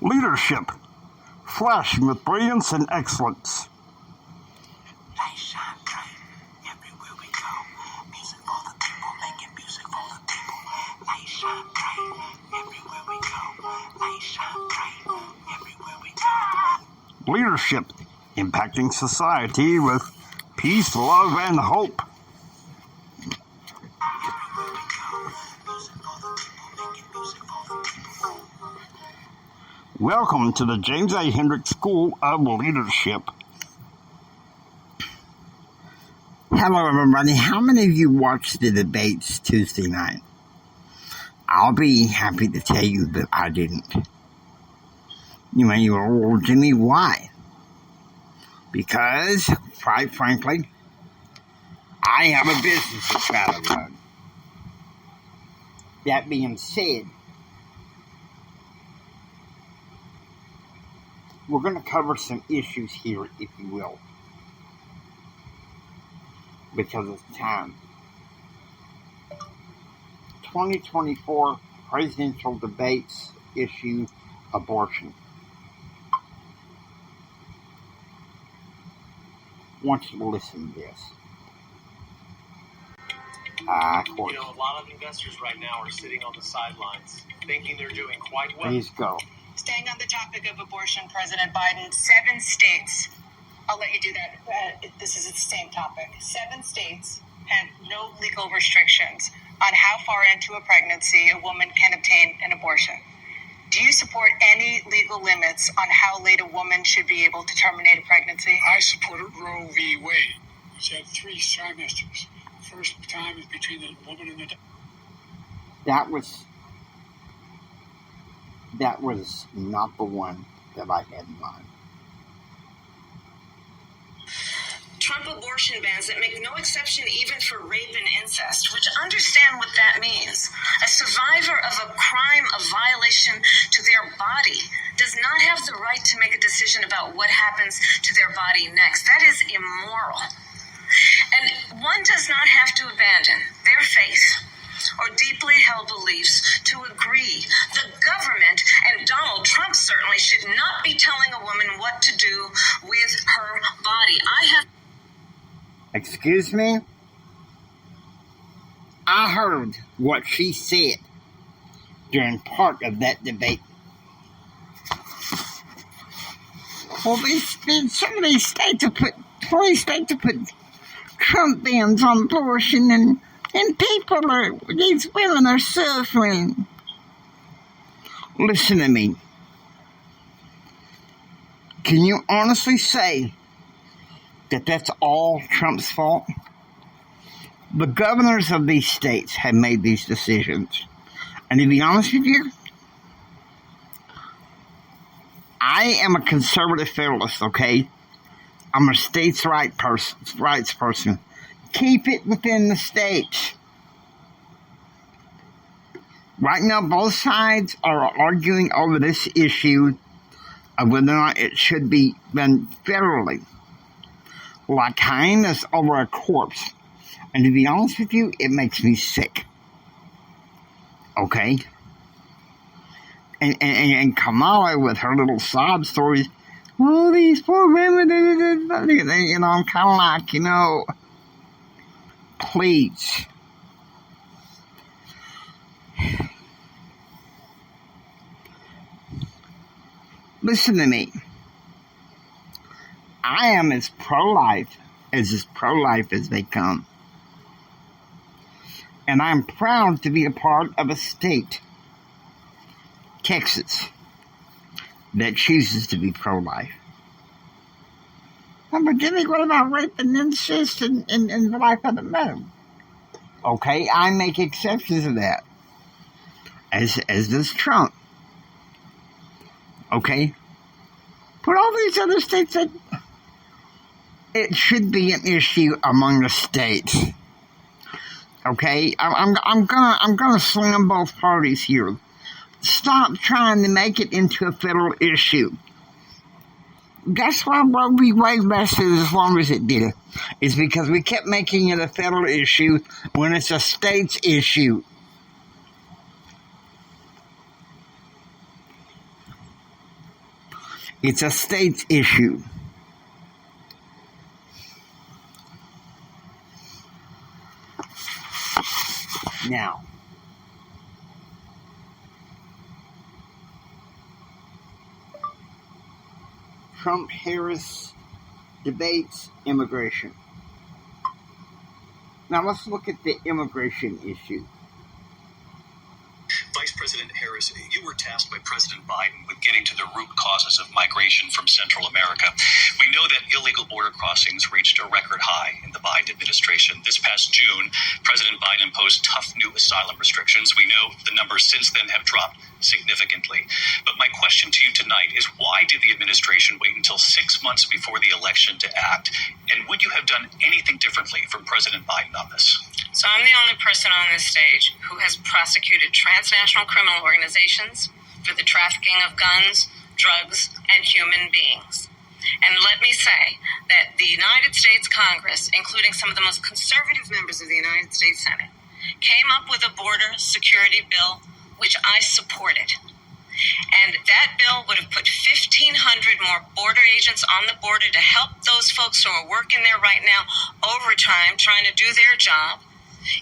Leadership, flashing with brilliance and excellence. Light shine bright everywhere we go. Music for the people, making music for the people. Light shine bright everywhere we go. Light shine bright everywhere we go. Leadership, impacting society with peace, love, and hope. Welcome to the James A. Hendricks School of Leadership. Hello, everybody. How many of you watched the debates Tuesday night? I'll be happy to tell you that I didn't. You may go, well, Jimmy, why? Because, quite frankly, I have a business to try to run. That being said, we're going to cover some issues here, if you will, because of time. 2024 presidential debates issue abortion. I want you to listen to this. Of course. You know, a lot of investors right now are sitting on the sidelines, thinking they're doing quite well. Please go. Staying on the topic of abortion, President Biden, 7 states, I'll let you do that. This is the same topic. 7 states have no legal restrictions on how far into a pregnancy a woman can obtain an abortion. Do you support any legal limits on how late a woman should be able to terminate a pregnancy? I supported Roe v. Wade, which had 3 trimesters. First time is between the woman and the doctor. That was not the one that I had in mind. Trump abortion bans that make no exception even for rape and incest, which understand what that means. A survivor of a crime of violation to their body does not have the right to make a decision about what happens to their body next. That is immoral. And one does not have to abandon their faith or deeply held beliefs to agree. The government, and Donald Trump certainly, should not be telling a woman what to do with her body. Excuse me? I heard what she said during part of that debate. Well, some of these states have put Trump bans on abortion, and these women are suffering. Listen to me. Can you honestly say that that's all Trump's fault? The governors of these states have made these decisions. And to be honest with you, I am a conservative federalist, okay? I'm a states' rights person. Keep it within the states. Right now, both sides are arguing over this issue of whether or not it should be done federally. Like kindness over a corpse. And to be honest with you, it makes me sick. Okay? And Kamala with her little sob stories. Oh, these poor women, you know, I'm kind of like, you know, please. Listen to me. I am as pro-life as they come. And I'm proud to be a part of a state, Texas, that chooses to be pro-life. But Jimmy, what about rape and incest and the life of the mother? Okay, I make exceptions to that. As does Trump. Okay? But all these other states, it should be an issue among the states. Okay? I'm gonna slam both parties here. Stop trying to make it into a federal issue. That's why Roe v. Wade lasted as long as it did. It's because we kept making it a federal issue when it's a state's issue. It's a state's issue. Now, Trump-Harris debates immigration. Now let's look at the immigration issue. Vice President Harris, you were tasked by President Biden with getting to the root causes of migration from Central America. We know that illegal border crossings reached a record high in the Biden administration. This past June, President Biden imposed tough new asylum restrictions. We know the numbers since then have dropped significantly. But my question to you tonight is, why did the administration wait until 6 months before the election to act? And would you have done anything differently from President Biden on this? So I'm the only person on this stage who has prosecuted transnational criminal organizations for the trafficking of guns, drugs, and human beings. And let me say that the United States Congress, including some of the most conservative members of the United States Senate, came up with a border security bill, which I supported. And that bill would have put 1,500 more border agents on the border to help those folks who are working there right now overtime, trying to do their job.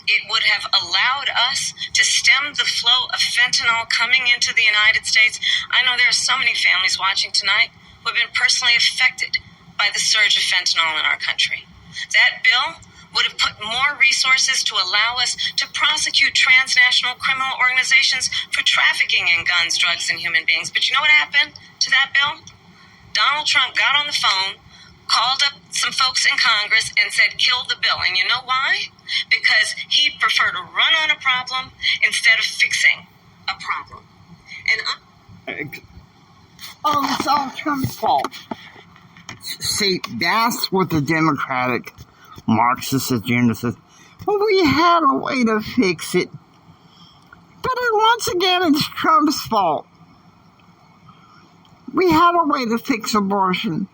It would have allowed us to stem the flow of fentanyl coming into the United States. I know there are so many families watching tonight who have been personally affected by the surge of fentanyl in our country. That bill would have put more resources to allow us to prosecute transnational criminal organizations for trafficking in guns, drugs, and human beings. But you know what happened to that bill? Donald Trump got on the phone, called up some folks in Congress, and said, kill the bill. And you know why? Because he'd prefer to run on a problem instead of fixing a problem. And it's all Trump's fault. See, that's what the Democratic Marxist agenda says. Well, we had a way to fix it. But once again, it's Trump's fault. We had a way to fix abortion.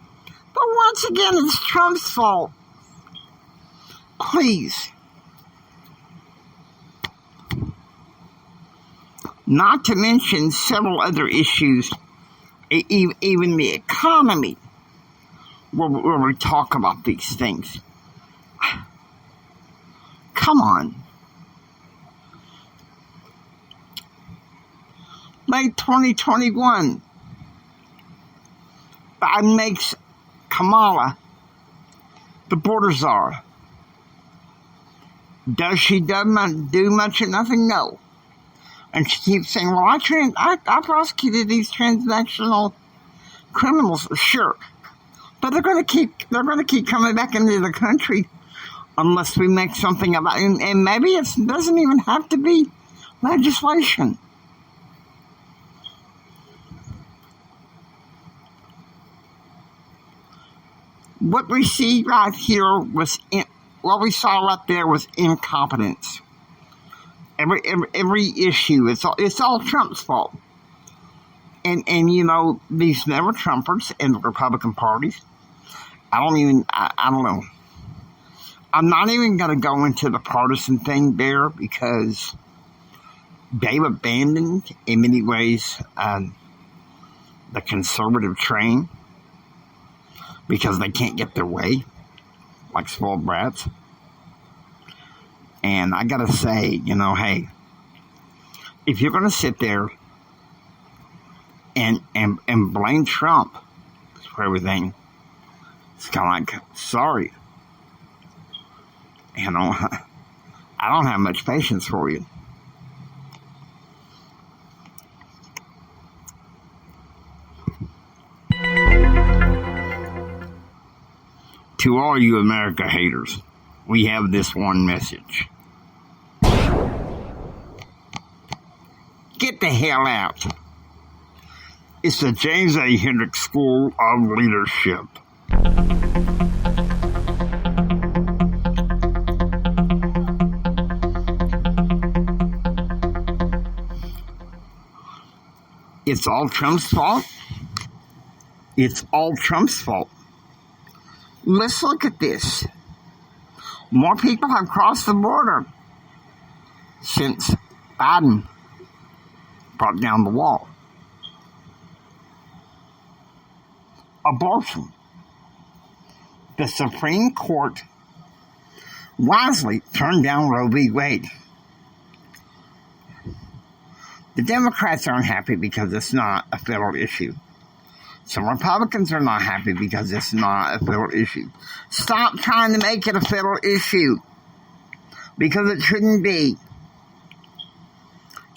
But once again, it's Trump's fault. Please. Not to mention several other issues, even the economy, where we talk about these things. Come on. Late 2021, Biden makes Kamala the border czar. Does she do much or nothing? No. And she keeps saying, well, I prosecuted these transnational criminals. Sure. But they're going to keep coming back into the country unless we make something about it. And maybe it doesn't even have to be legislation. What we see right here what we saw right there was incompetence. Every issue, it's all Trump's fault. And you know, these never Trumpers in the Republican parties, I don't know. I'm not even going to go into the partisan thing there because they've abandoned, in many ways, the conservative train because they can't get their way, like spoiled brats. And I got to say, you know, hey, if you're going to sit there and blame Trump for everything, it's kind of like, sorry. You know, I don't have much patience for you. To all you America haters, we have this one message. Get the hell out. It's the James A. Hendricks School of Leadership. It's all Trump's fault. It's all Trump's fault. Let's look at this. More people have crossed the border since Biden brought down the wall. abortion. The Supreme Court wisely turned down Roe v. Wade. The Democrats aren't happy because it's not a federal issue. Some Republicans are not happy because it's not a federal issue. Stop trying to make it a federal issue, because it shouldn't be.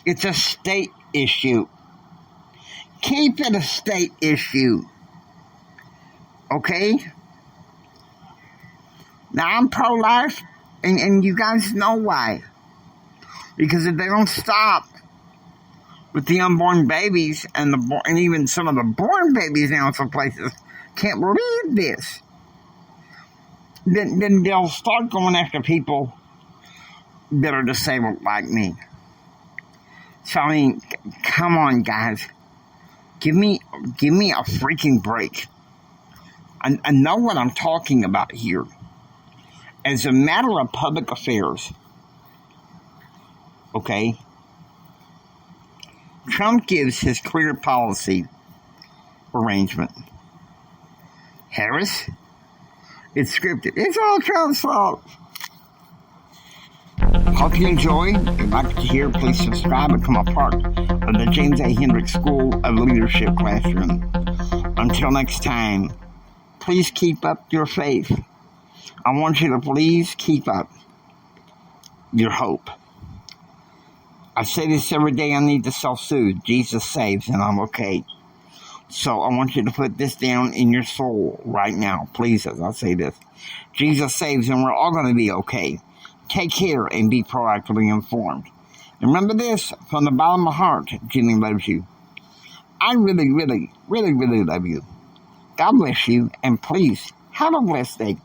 It's a state issue. Keep it a state issue. Okay? Now, I'm pro-life, and you guys know why. Because if they don't stop with the unborn babies and even some of the born babies now in some places can't believe this, then they'll start going after people that are disabled like me. So, I mean, come on, guys. Give me a freaking break. I know what I'm talking about here. As a matter of public affairs, okay, Trump gives his clear policy arrangement. Harris, it's scripted. It's all Trump's fault. Hope you enjoy. If you'd like to hear, please subscribe and become a part of the James A. Hendricks School of Leadership Classroom. Until next time, please keep up your faith. I want you to please keep up your hope. I say this every day. I need to self-soothe. Jesus saves, and I'm okay. So I want you to put this down in your soul right now, please, as I say this. Jesus saves, and we're all going to be okay. Take care and be proactively informed. Remember this, from the bottom of my heart, Jenny loves you. I really, really, really, really love you. God bless you, and please, have a blessed day.